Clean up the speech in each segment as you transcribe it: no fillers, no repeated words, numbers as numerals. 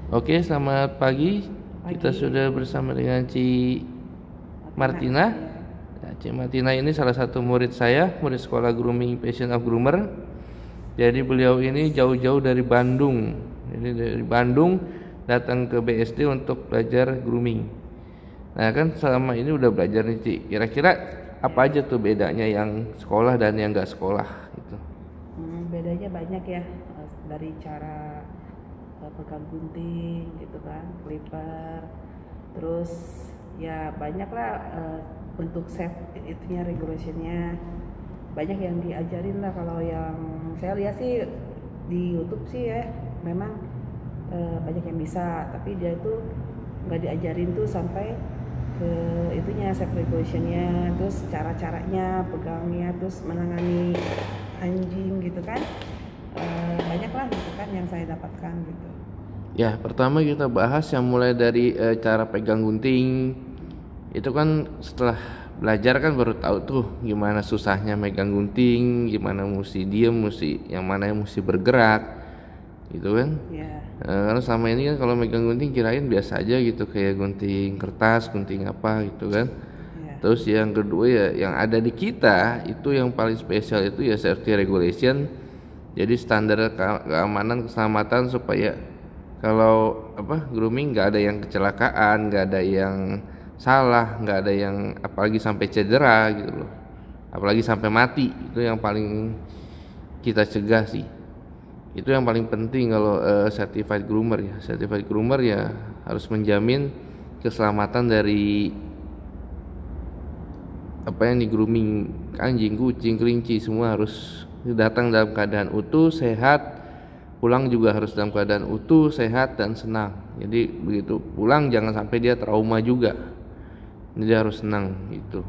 Oke, selamat pagi. Kita Pagi. sudah bersama dengan Ci Martina. Ya, Ci Martina ini salah satu murid saya, murid sekolah grooming Passion of Groomer. Jadi beliau ini jauh-jauh dari Bandung. Jadi dari Bandung datang ke BSD untuk belajar grooming. Nah, kan selama ini udah belajar nih, Ci. Kira-kira apa aja tuh bedanya yang sekolah dan yang nggak sekolah gitu? Bedanya banyak ya, dari cara pegang gunting gitu kan, clipper, terus ya banyak lah, untuk set itunya, regulationnya banyak yang diajarin lah. Kalau yang saya lihat sih di YouTube sih ya, memang banyak yang bisa, tapi dia itu nggak diajarin tuh sampai ke itunya, set regulationnya, terus cara-caranya pegangnya, terus menangani anjing gitu kan. Banyak lah gitu kan yang saya dapatkan gitu. Ya, pertama kita bahas yang mulai dari cara pegang gunting. Itu kan setelah belajar kan baru tahu tuh gimana susahnya megang gunting, gimana mesti diem, mesti yang mana yang mesti bergerak, gitu kan. Ya. Karena selama ini kan kalau megang gunting kirain biasa aja gitu, kayak gunting kertas, gunting apa gitu kan. Ya. Terus yang kedua ya yang ada di kita itu yang paling spesial itu ya safety regulation. Jadi standar keamanan keselamatan supaya kalau grooming nggak ada yang kecelakaan, nggak ada yang salah, nggak ada yang apalagi sampai cedera gitu loh, apalagi sampai mati. Itu yang paling kita cegah sih. Itu yang paling penting kalau certified groomer ya. Certified groomer ya harus menjamin keselamatan dari apa yang di grooming, anjing, kucing, kelinci, semua harus datang dalam keadaan utuh, sehat, pulang juga harus dalam keadaan utuh, sehat dan senang. Jadi begitu pulang jangan sampai dia trauma juga, dia harus senang gitu.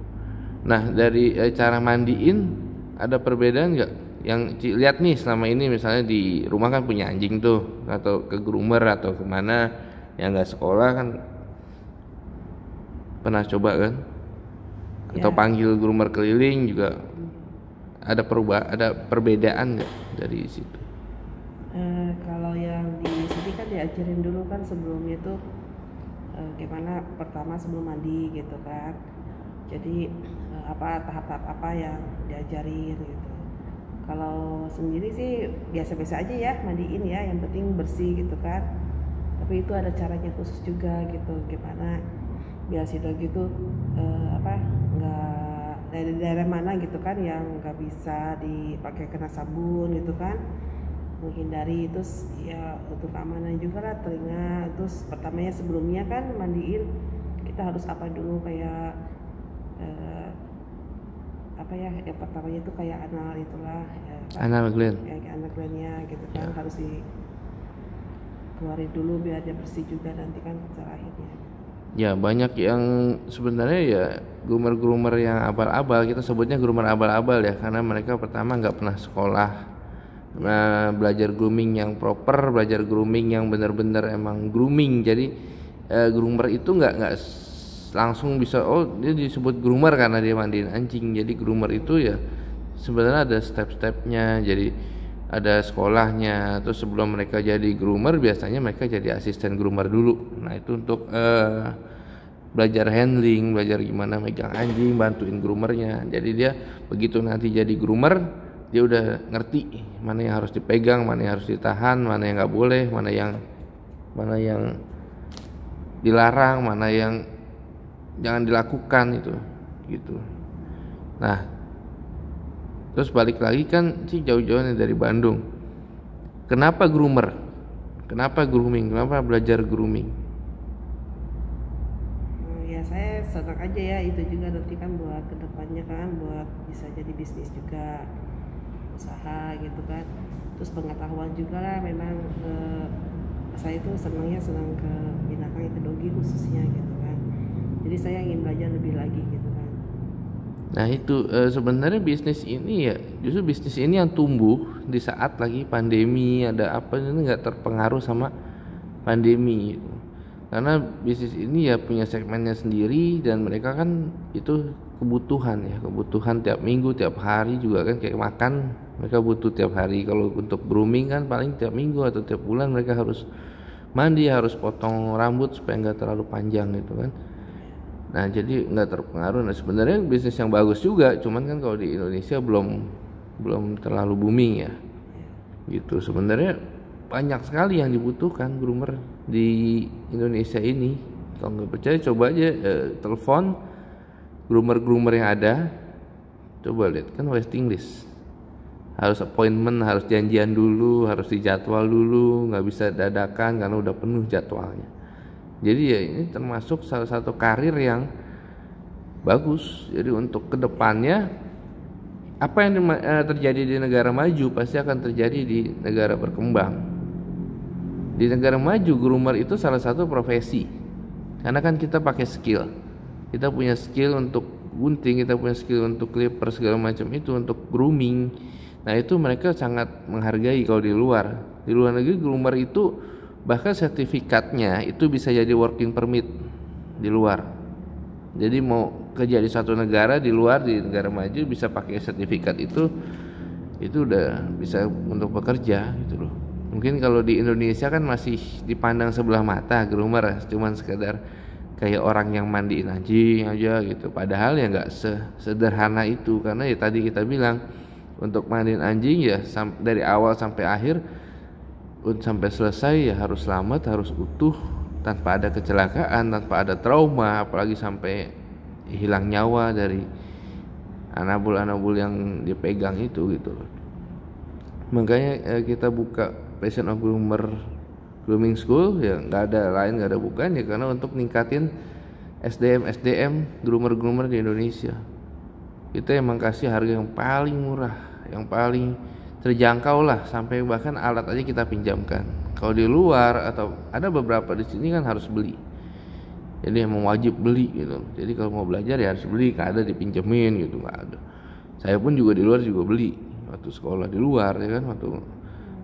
Nah, dari cara mandiin ada perbedaan nggak yang lihat nih selama ini? Misalnya di rumah kan punya anjing tuh, atau ke groomer atau kemana yang nggak sekolah kan pernah coba kan, atau Ya. panggil groomer keliling juga. Ada perbedaan nggak dari situ? Kalau yang di sini kan diajarin dulu kan sebelumnya tuh, gimana pertama sebelum mandi gitu kan. Jadi apa tahap-tahap apa yang diajarin gitu. Kalau sendiri sih biasa-biasa aja ya, mandiin ya, yang penting bersih gitu kan. Tapi itu ada caranya khusus juga gitu, gimana biar si dog itu nggak dari daerah mana gitu kan, yang nggak bisa dipakai kena sabun gitu kan, menghindari. Terus ya untuk keamanan juga lah, telinga. Terus pertamanya sebelumnya kan mandiin kita harus apa dulu, kayak apa ya, yang pertamanya itu kayak anal itulah ya, Anal gland. ya kayak anak glandnya gitu kan, Ya. harus dikeluarin dulu biar dia bersih juga nanti kan setelah akhirnya. Ya banyak yang sebenarnya ya groomer-groomer yang abal-abal, kita sebutnya groomer abal-abal ya, karena mereka pertama nggak pernah sekolah. Nah, belajar grooming yang proper, belajar grooming yang benar-benar emang grooming. Jadi groomer itu nggak langsung bisa dia disebut groomer karena dia mandiin anjing. Jadi groomer itu ya sebenarnya ada step-stepnya. Jadi ada sekolahnya. Terus sebelum mereka jadi groomer biasanya mereka jadi asisten groomer dulu. Nah itu untuk belajar handling, belajar gimana megang anjing, bantuin groomernya. Jadi dia begitu nanti jadi groomer, dia udah ngerti mana yang harus dipegang, mana yang harus ditahan, mana yang nggak boleh, mana yang dilarang, mana yang jangan dilakukan itu gitu. Nah, terus balik lagi kan sih jauh-jauhnya dari Bandung. Kenapa groomer? Kenapa grooming? Kenapa belajar grooming? Ya saya senang aja ya, itu juga nanti kan buat kedepannya kan, buat bisa jadi bisnis juga, usaha gitu kan. Terus pengetahuan juga lah, memang saya itu senang ke binatang, itu dogi khususnya gitu kan. Jadi saya ingin belajar lebih lagi gitu kan. Nah itu sebenarnya bisnis ini ya justru bisnis ini yang tumbuh di saat lagi pandemi, ada apa ini nggak terpengaruh sama pandemi gitu. Karena bisnis ini ya punya segmennya sendiri dan mereka kan itu kebutuhan ya, kebutuhan tiap minggu, tiap hari juga kan, kayak makan mereka butuh tiap hari. Kalau untuk grooming kan paling tiap minggu atau tiap bulan mereka harus mandi, harus potong rambut supaya nggak terlalu panjang gitu kan. Nah jadi nggak terpengaruh. Nah sebenarnya bisnis yang bagus juga, cuman kan kalau di Indonesia belum terlalu booming ya gitu. Sebenarnya banyak sekali yang dibutuhkan groomer di Indonesia ini. Kalau nggak percaya coba aja telepon groomer yang ada, coba lihat kan waiting list, harus appointment, harus janjian dulu, harus dijadwal dulu, nggak bisa dadakan karena udah penuh jadwalnya. Jadi ya ini termasuk salah satu karir yang bagus. Jadi untuk kedepannya apa yang terjadi di negara maju pasti akan terjadi di negara berkembang. Di negara maju groomer itu salah satu profesi, karena kan kita pakai skill, kita punya skill untuk gunting, kita punya skill untuk clipper segala macam itu untuk grooming. Nah itu mereka sangat menghargai. Kalau di luar negeri groomer itu bahkan sertifikatnya itu bisa jadi working permit di luar. Jadi mau kerja di satu negara di luar, di negara maju bisa pakai sertifikat itu udah bisa untuk bekerja gitu loh. Mungkin kalau di Indonesia kan masih dipandang sebelah mata groomer, cuman sekedar kayak orang yang mandiin anjing aja gitu. Padahal ya nggak sederhana itu, karena ya tadi kita bilang untuk mandiin anjing ya dari awal sampai akhir sampai selesai ya harus selamat, harus utuh, tanpa ada kecelakaan, tanpa ada trauma, apalagi sampai hilang nyawa dari anabul yang dipegang itu gitu loh. Makanya kita buka Passion of Groomer Grooming School ya, nggak ada bukan ya, karena untuk ningkatin SDM groomer di Indonesia. Kita emang kasih harga yang paling murah, yang paling terjangkau lah, sampai bahkan alat aja kita pinjamkan. Kalau di luar atau ada beberapa di sini kan harus beli, jadi emang wajib beli gitu. Jadi kalau mau belajar ya harus beli, nggak ada dipinjemin gitu, nggak ada. Saya pun juga di luar juga beli waktu sekolah di luar ya kan, waktu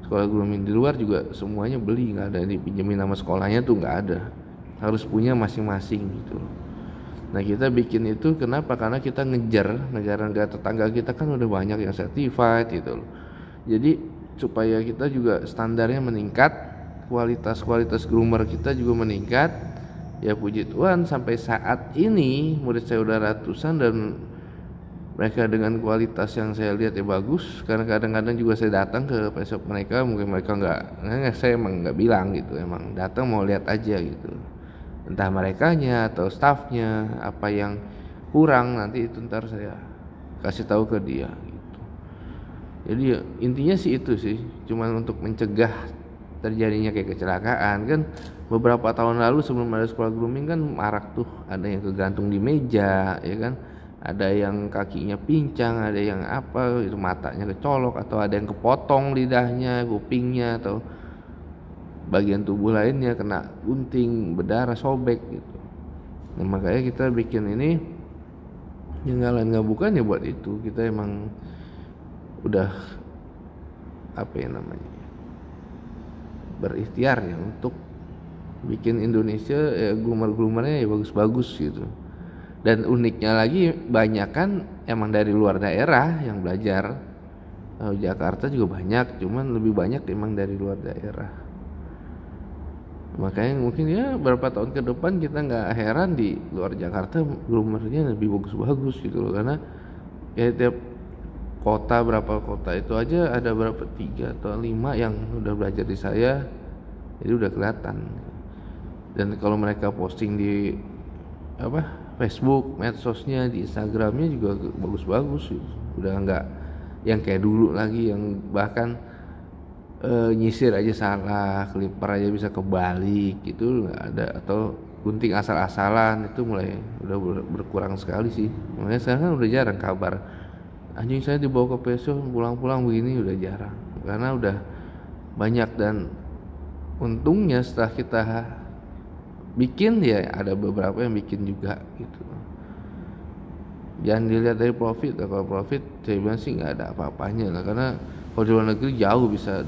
sekolah grooming di luar juga semuanya beli, nggak ada dipinjemin nama sekolahnya tuh, nggak ada, harus punya masing-masing gitu. Nah kita bikin itu kenapa? Karena kita ngejar negara-negara tetangga kita kan udah banyak yang certified gitu loh. Jadi supaya kita juga standarnya meningkat, kualitas groomer kita juga meningkat. Ya puji Tuhan sampai saat ini murid saya udah ratusan dan mereka dengan kualitas yang saya lihat ya bagus. Karena kadang-kadang juga saya datang ke shop mereka, mungkin mereka saya emang nggak bilang gitu, emang datang mau lihat aja gitu. Entah merekanya atau staffnya apa yang kurang, nanti itu ntar saya kasih tahu ke dia gitu. Jadi ya, intinya sih itu sih, cuman untuk mencegah terjadinya kayak kecelakaan. Kan beberapa tahun lalu sebelum ada sekolah grooming kan marak tuh, ada yang kegantung di meja ya kan, ada yang kakinya pincang, ada yang apa itu matanya kecolok, atau ada yang kepotong lidahnya, kupingnya, atau bagian tubuh lainnya kena gunting, berdarah, sobek gitu. Nah makanya kita bikin ini yang nggak bukan ya buat itu. Kita emang udah apa ya namanya, berikhtiar ya untuk bikin Indonesia ya groomer-groomernya ya bagus-bagus gitu. Dan uniknya lagi banyak kan emang dari luar daerah yang belajar. Jakarta juga banyak, cuman lebih banyak emang dari luar daerah. Makanya mungkin ya beberapa tahun ke depan kita nggak heran di luar Jakarta groomernya lebih bagus-bagus gitu loh. Karena ya tiap kota, berapa kota itu aja ada berapa 3 atau 5 yang udah belajar di saya, jadi udah kelihatan. Dan kalau mereka posting di Facebook, medsosnya, di Instagramnya juga bagus-bagus gitu. Udah nggak yang kayak dulu lagi yang bahkan nyisir aja salah, clipper aja bisa kebalik gitu, nggak ada. Atau gunting asal-asalan itu mulai udah berkurang sekali sih. Makanya sekarang kan udah jarang kabar anjing saya dibawa ke peso pulang-pulang begini, udah jarang, karena udah banyak. Dan untungnya setelah kita bikin ya ada beberapa yang bikin juga gitu. Jangan dilihat dari profit. Kalau profit saya bilang sih nggak ada apa-apanya lah, karena kalau di luar negeri jauh bisa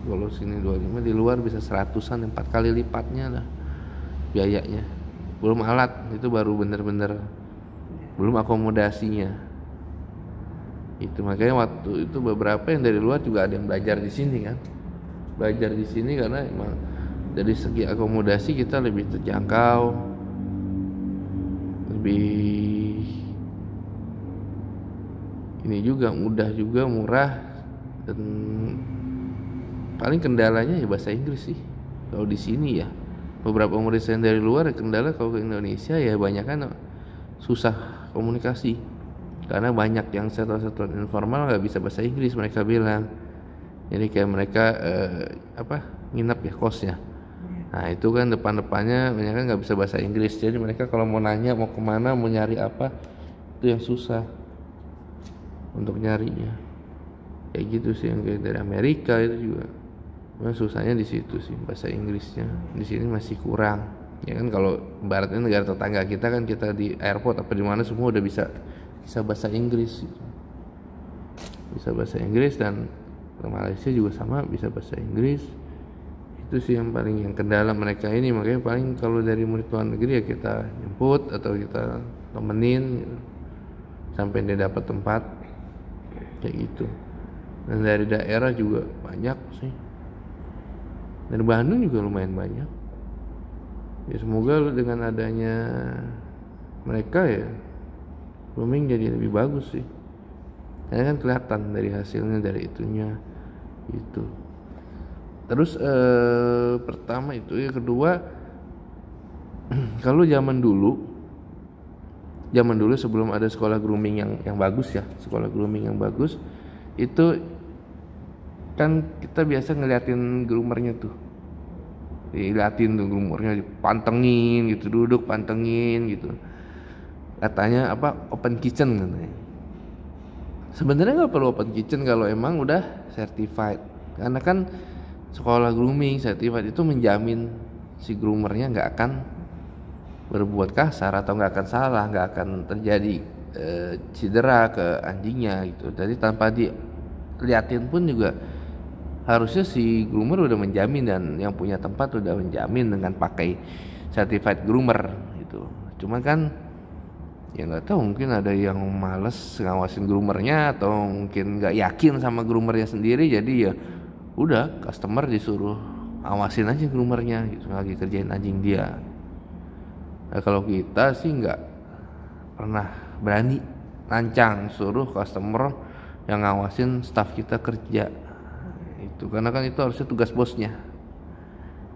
kalau sini 25, di luar bisa 100-an, 4 kali lipatnya lah biayanya. Belum alat, itu baru bener-bener belum akomodasinya. Itu makanya waktu itu beberapa yang dari luar juga ada yang belajar di sini kan. belajar di sini karena emang dari segi akomodasi kita lebih terjangkau, lebih ini juga mudah juga, murah, dan paling kendalanya ya bahasa Inggris sih kalau di sini ya. Beberapa murid saya dari luar kendala kalau ke Indonesia ya banyak kan susah komunikasi karena banyak yang sektor-sektor informal nggak bisa bahasa Inggris mereka bilang. Jadi kayak mereka nginep ya, kosnya. Nah itu kan depan-depannya banyak kan nggak bisa bahasa Inggris, jadi mereka kalau mau nanya mau kemana mau nyari apa itu yang susah untuk nyarinya. Kayak gitu sih yang kayak dari Amerika itu juga. Memang susahnya di situ sih bahasa Inggrisnya. Di sini masih kurang. Ya kan kalau baratnya negara tetangga kita kan kita di airport apa di mana semua udah bisa bahasa Inggris. Bisa bahasa Inggris, dan ke Malaysia juga sama bisa bahasa Inggris. Itu sih yang paling kendala mereka ini. Makanya paling kalau dari murid luar negeri ya kita jemput atau kita temenin gitu, sampai dia dapat tempat kayak gitu. Dan dari daerah juga banyak sih, dari Bandung juga lumayan banyak ya. Semoga dengan adanya mereka ya grooming jadi lebih bagus sih, karena kan kelihatan dari hasilnya, dari itunya gitu. Terus pertama itu, ya kedua kalau zaman dulu sebelum ada sekolah grooming yang bagus ya, sekolah grooming yang bagus itu kan kita biasa ngeliatin groomernya tuh, diliatin tuh groomernya, dipantengin gitu, duduk pantengin gitu, katanya open kitchen katanya. Sebenarnya nggak perlu open kitchen kalau emang udah certified, karena kan sekolah grooming certified itu menjamin si groomernya nggak akan berbuat kasar atau nggak akan salah, nggak akan terjadi cedera ke anjingnya gitu. Jadi tanpa diliatin pun juga harusnya si groomer udah menjamin, dan yang punya tempat udah menjamin dengan pakai certified groomer gitu. Cuman kan ya nggak tahu, mungkin ada yang males ngawasin groomernya atau mungkin nggak yakin sama groomernya sendiri, jadi ya udah customer disuruh awasin aja groomernya gitu, lagi kerjain anjing dia. Nah kalau kita sih nggak pernah berani lancang suruh customer yang ngawasin staff kita kerja itu, karena kan itu harusnya tugas bosnya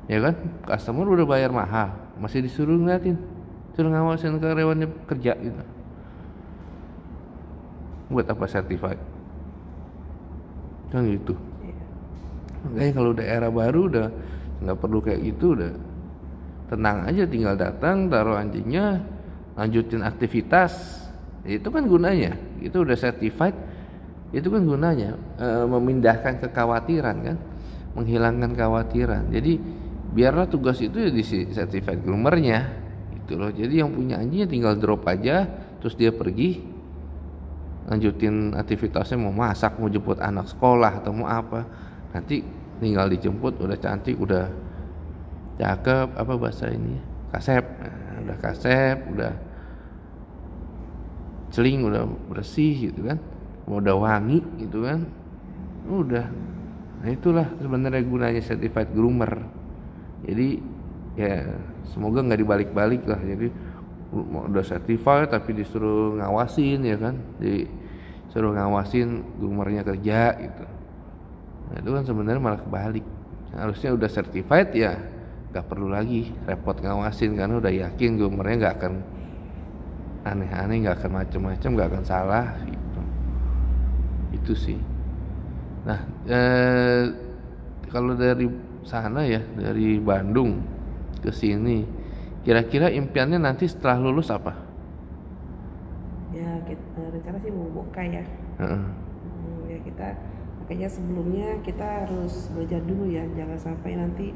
ya kan. Customer udah bayar mahal masih disuruh ngeliatin, suruh ngawasin karyawannya kerja gitu, buat apa certified kan gitu. Makanya kalau udah era baru udah nggak perlu kayak gitu, udah tenang aja, tinggal datang taruh anjingnya, lanjutin aktivitas. Itu kan gunanya, itu udah certified, itu kan gunanya memindahkan kekhawatiran kan, menghilangkan kekhawatiran. Jadi biarlah tugas itu ya di certified groomernya gitu loh. Jadi yang punya anjingnya tinggal drop aja, terus dia pergi lanjutin aktivitasnya, mau masak, mau jemput anak sekolah atau mau apa, nanti tinggal dijemput, udah cantik, udah cakep, bahasa ini kasep, udah kasep, udah celing, udah bersih gitu kan, udah wangi gitu kan, udah. Nah itulah sebenarnya gunanya certified groomer. Jadi ya semoga nggak dibalik-balik lah, jadi udah certified tapi disuruh ngawasin ya kan, disuruh ngawasin groomernya kerja gitu. Nah itu kan sebenarnya malah kebalik. Harusnya udah certified ya nggak perlu lagi repot ngawasin, karena udah yakin groomernya nggak akan aneh-aneh, nggak akan macem-macem, nggak akan salah gitu. Itu sih. Nah kalau dari sana ya, dari Bandung ke sini, kira-kira impiannya nanti setelah lulus apa? Ya kita rencana sih mau buka ya. Ya kita makanya sebelumnya kita harus belajar dulu ya, jangan sampai nanti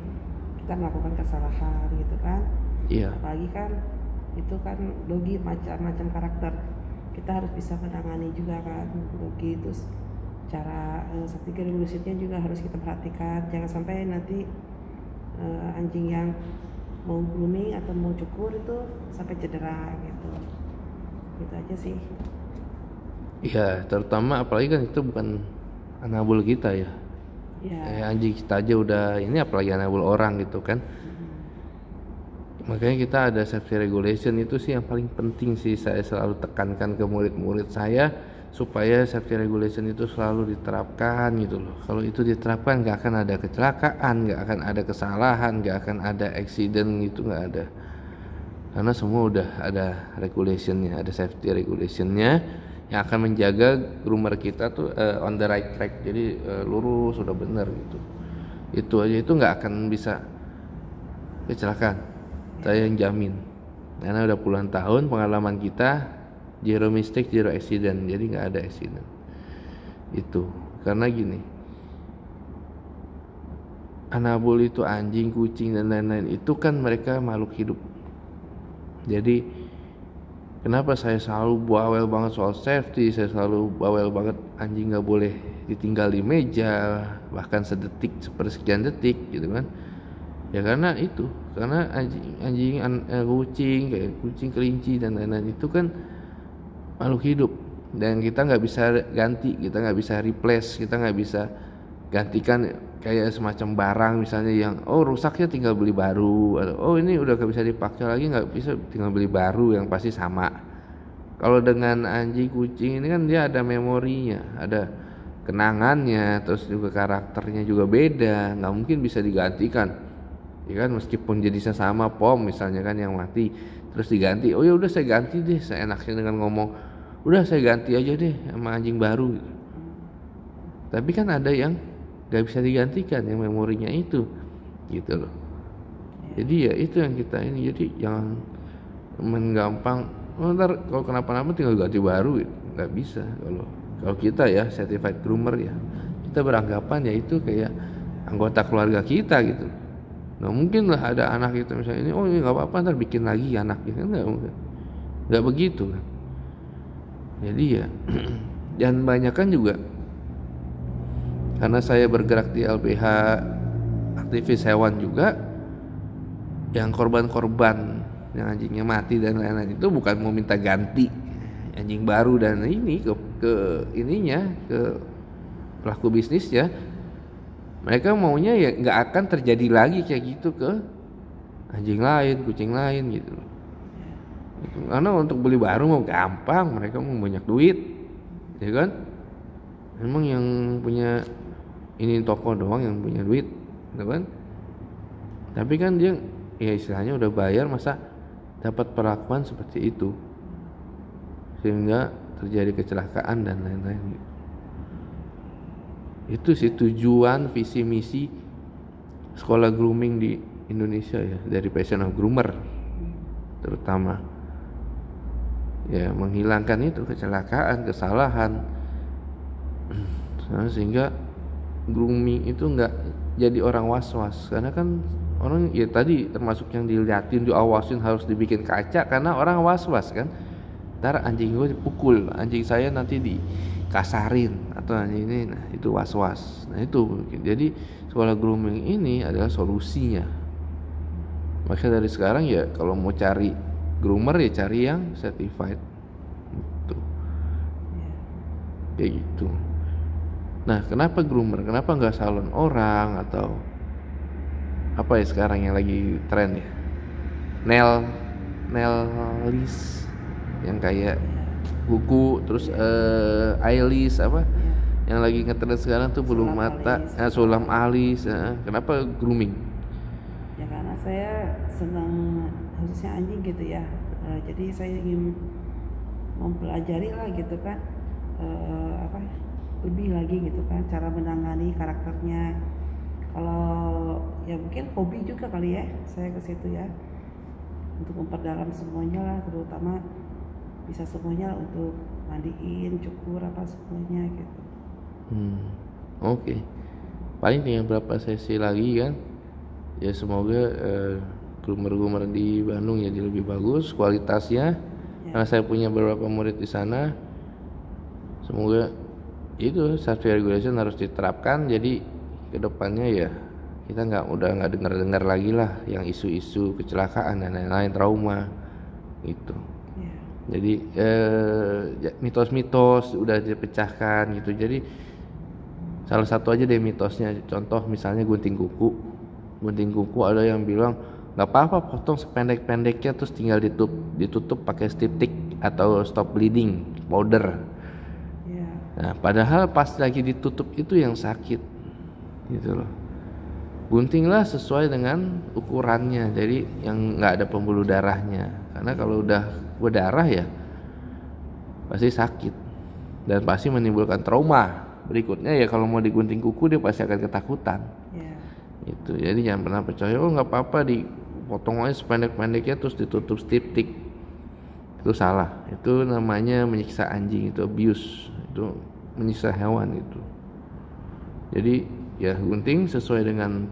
kita melakukan kesalahan gitu kan. Iya. Apalagi kan itu kan dogi macam-macam karakter, kita harus bisa menangani juga kan dogi. Terus cara strategi leadershipnya juga harus kita perhatikan, jangan sampai nanti anjing yang mau grooming atau mau cukur itu sampai cedera gitu. Gitu aja sih. Iya, terutama apalagi kan itu bukan anabul kita ya. Ya. Anjing kita aja udah ini, apalagi anak orang gitu kan. Makanya kita ada safety regulation, itu sih yang paling penting sih, saya selalu tekankan ke murid-murid saya supaya safety regulation itu selalu diterapkan gitu loh. Kalau itu diterapkan nggak akan ada kecelakaan, nggak akan ada kesalahan, nggak akan ada accident gitu, nggak ada. Karena semua udah ada regulationnya, ada safety regulationnya yang akan menjaga groomer kita tuh on the right track, jadi lurus udah bener gitu. Itu aja, itu nggak akan bisa kecelakaan. Saya yang jamin, karena udah puluhan tahun pengalaman kita, zero mistake, zero accident, jadi nggak ada accident. Itu karena gini, anabul itu anjing, kucing dan lain-lain itu kan mereka makhluk hidup. Jadi kenapa saya selalu bawel banget soal safety, saya selalu bawel banget anjing nggak boleh ditinggal di meja bahkan sedetik, sepersekian detik gitu kan. Ya karena itu, karena anjing kucing, kayak kucing, kelinci dan lain-lain itu kan makhluk hidup dan kita nggak bisa ganti, kita nggak bisa replace, kita nggak bisa gantikan kayak semacam barang misalnya yang rusaknya tinggal beli baru, atau ini udah nggak bisa dipakai lagi, nggak bisa, tinggal beli baru yang pasti sama. Kalau dengan anjing kucing ini kan dia ada memorinya, ada kenangannya, terus juga karakternya juga beda, nggak mungkin bisa digantikan. Ya kan, meskipun jenisnya sama, pom misalnya kan yang mati terus diganti, oh ya udah saya ganti deh, saya enaknya dengan ngomong udah saya ganti aja deh sama anjing baru gitu. Tapi kan ada yang gak bisa digantikan, yang memorinya itu gitu loh. Jadi ya itu yang kita ini, jadi jangan main gampang ntar kalau kenapa-napa tinggal ganti baru gitu. Nggak bisa. Kalau kita ya certified groomer ya, kita beranggapan ya itu kayak anggota keluarga kita gitu. Nggak mungkin lah ada anak kita misalnya ini, oh ini nggak apa-apa ntar bikin lagi anaknya, kan nggak begitu kan. Jadi ya dan banyak kan juga karena saya bergerak di LBH aktivis hewan juga, yang korban-korban yang anjingnya mati dan lain-lain itu bukan mau minta ganti anjing baru dan ini ke ininya, ke pelaku bisnis ya. Mereka maunya ya nggak akan terjadi lagi kayak gitu ke anjing lain, kucing lain gitu. Karena untuk beli baru mau gampang, mereka mau banyak duit, ya kan? Emang yang punya ini toko doang yang punya duit, ya kan? Tapi kan dia ya istilahnya udah bayar, masa dapat perlakuan seperti itu sehingga terjadi kecelakaan dan lain-lain. Itu sih tujuan visi misi sekolah grooming di Indonesia ya, dari Passion of Groomer terutama ya, menghilangkan itu kecelakaan, kesalahan, sehingga grooming itu nggak jadi orang was-was. Karena kan orang ya tadi termasuk yang dilihatin, diawasin, harus dibikin kaca karena orang was-was kan, ntar anjing gue dipukul, anjing saya nanti dikasarin atau anjing ini, nah itu was-was. Nah itu jadi sekolah grooming ini adalah solusinya. Makanya dari sekarang ya kalau mau cari groomer ya cari yang certified gitu. Kayak gitu. Nah kenapa groomer, kenapa nggak salon orang atau apa ya sekarang yang lagi tren ya, nail yang kayak kuku, terus eyelash apa yang lagi ngetren sekarang tuh bulu mata, sulam alis. Kenapa grooming? Ya karena saya senang khususnya anjing gitu ya. Jadi saya ingin mempelajari lah gitu kan, apa lebih lagi gitu kan cara menangani karakternya. Kalau ya mungkin hobi juga kali ya saya ke situ ya, untuk memperdalam semuanya lah, terutama bisa semuanya untuk mandiin, cukur apa semuanya gitu. Oke. Paling tinggal berapa sesi lagi kan? Ya semoga groomer-groomer di Bandung jadi lebih bagus kualitasnya. Karena saya punya beberapa murid di sana. Semoga itu safety regulation harus diterapkan. Jadi kedepannya ya kita udah nggak dengar lagi lah yang isu-isu kecelakaan dan lain-lain, trauma gitu. Jadi mitos-mitos udah dipecahkan gitu. Jadi salah satu aja deh mitosnya, contoh misalnya gunting kuku. Gunting kuku ada yang bilang nggak apa-apa potong sependek-pendeknya terus tinggal ditutup pakai stiptik atau stop bleeding powder. Ya. Nah padahal pas lagi ditutup itu yang sakit gitu loh. Guntinglah sesuai dengan ukurannya, jadi yang nggak ada pembuluh darahnya, karena kalau udah berdarah ya pasti sakit dan pasti menimbulkan trauma berikutnya. Ya kalau mau digunting kuku dia pasti akan ketakutan. Ya. Itu jadi jangan pernah percaya oh nggak apa-apa dipotong aja sependek-pendeknya terus ditutup stiptik. Itu salah, itu namanya menyiksa anjing, itu abuse, itu menyiksa hewan itu. Jadi ya gunting sesuai dengan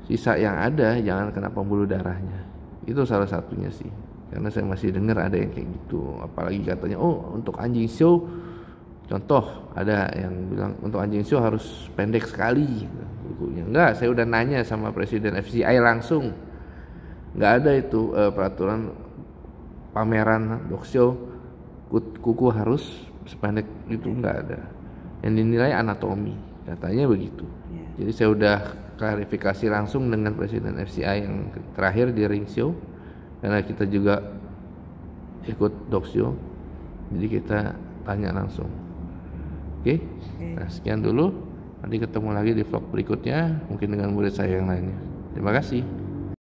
sisa yang ada, jangan kena pembuluh darahnya. Itu salah satunya sih, karena saya masih dengar ada yang kayak gitu. Apalagi katanya oh untuk anjing show, contoh ada yang bilang untuk anjing show harus pendek sekali kukunya. Enggak, saya udah nanya sama presiden FCI langsung, nggak ada itu peraturan pameran dog show kuku harus sependek itu, nggak ada. Yang dinilai anatomi katanya begitu. Jadi saya udah klarifikasi langsung dengan presiden FCI yang terakhir di ring show, karena kita juga ikut dog show, jadi kita tanya langsung. Oke. Nah sekian dulu, nanti ketemu lagi di vlog berikutnya mungkin dengan murid saya yang lainnya. Terima kasih.